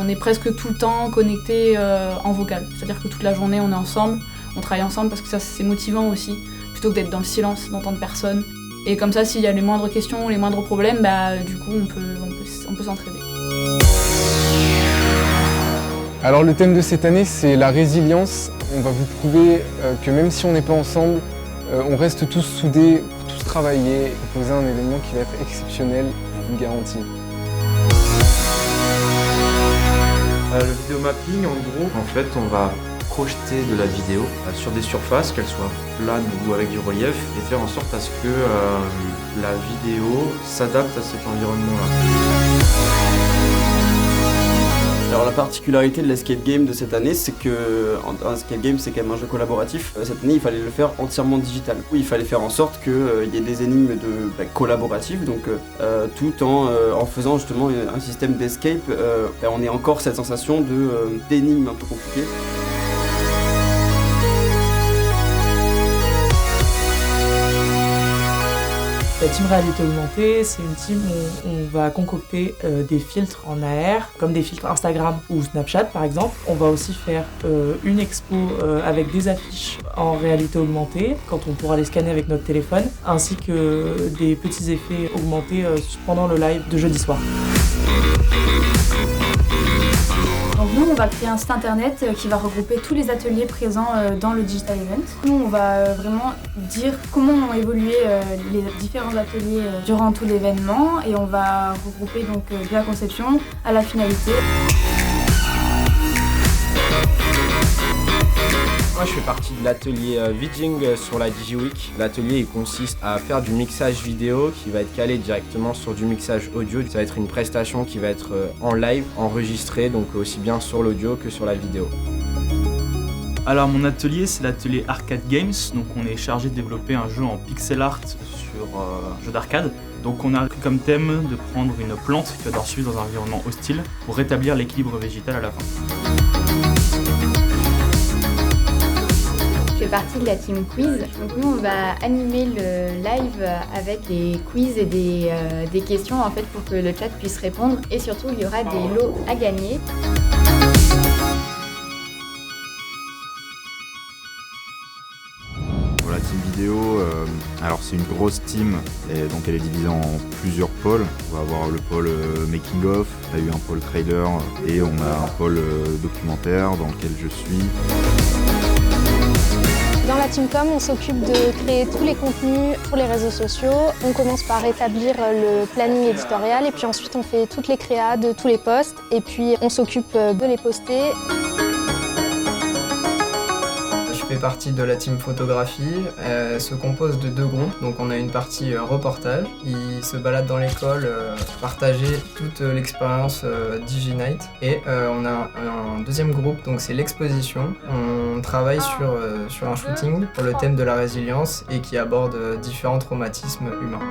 On est presque tout le temps connectés en vocal. C'est-à-dire que toute la journée, on est ensemble, on travaille ensemble parce que ça, c'est motivant aussi, plutôt que d'être dans le silence, d'entendre personne. Et comme ça, s'il y a les moindres questions ou les moindres problèmes, du coup, on peut s'entraider. Alors le thème de cette année, c'est la résilience. On va vous prouver que même si on n'est pas ensemble, on reste tous soudés pour tous travailler et proposer un événement qui va être exceptionnel, je vous le garantis. Le vidéo mapping, en gros, on va projeter de la vidéo sur des surfaces, qu'elles soient planes ou avec du relief, et faire en sorte à ce que la vidéo s'adapte à cet environnement-là. Alors la particularité de l'escape game de cette année, c'est que un escape game c'est quand même un jeu collaboratif. Cette année il fallait le faire entièrement digital. Il fallait faire en sorte qu'il y ait des énigmes collaboratives, donc tout en faisant justement un système d'escape, on ait encore cette sensation d'énigmes un peu compliquées. La team réalité augmentée, c'est une team où on va concocter des filtres en AR, comme des filtres Instagram ou Snapchat par exemple. On va aussi faire une expo avec des affiches en réalité augmentée, quand on pourra les scanner avec notre téléphone, ainsi que des petits effets augmentés pendant le live de jeudi soir. Donc nous, on va créer un site internet qui va regrouper tous les ateliers présents dans le Digital Event. Nous, on va vraiment dire comment ont évolué les différents ateliers durant tout l'événement et on va regrouper donc de la conception à la finalité. Moi je fais partie de l'atelier Vidging sur la DigiWeek. L'atelier il consiste à faire du mixage vidéo qui va être calé directement sur du mixage audio. Ça va être une prestation qui va être en live, enregistrée, donc aussi bien sur l'audio que sur la vidéo. Alors mon atelier c'est l'atelier Arcade Games, donc on est chargé de développer un jeu en pixel art sur un jeu d'arcade. Donc on a pris comme thème de prendre une plante qui va devoir suivre dans un environnement hostile pour rétablir l'équilibre végétal à la fin. Je fais partie de la team quiz. Donc nous on va animer le live avec des quiz et des questions en fait pour que le chat puisse répondre et surtout il y aura des lots à gagner. Pour la team vidéo, alors c'est une grosse team et donc elle est divisée en plusieurs pôles. On va avoir le pôle making of, on a eu un pôle trailer et on a un pôle documentaire dans lequel je suis. Dans la team com, on s'occupe de créer tous les contenus pour les réseaux sociaux. On commence par établir le planning éditorial et puis ensuite on fait toutes les créas de tous les posts et puis on s'occupe de les poster. Je fais partie de la team photographie. Elle se compose de deux groupes. Donc on a une partie reportage. Ils se baladent dans l'école, partager toute l'expérience DigiNight. Et on a un deuxième groupe, donc c'est l'exposition. On travaille sur un shooting pour le thème de la résilience et qui aborde différents traumatismes humains.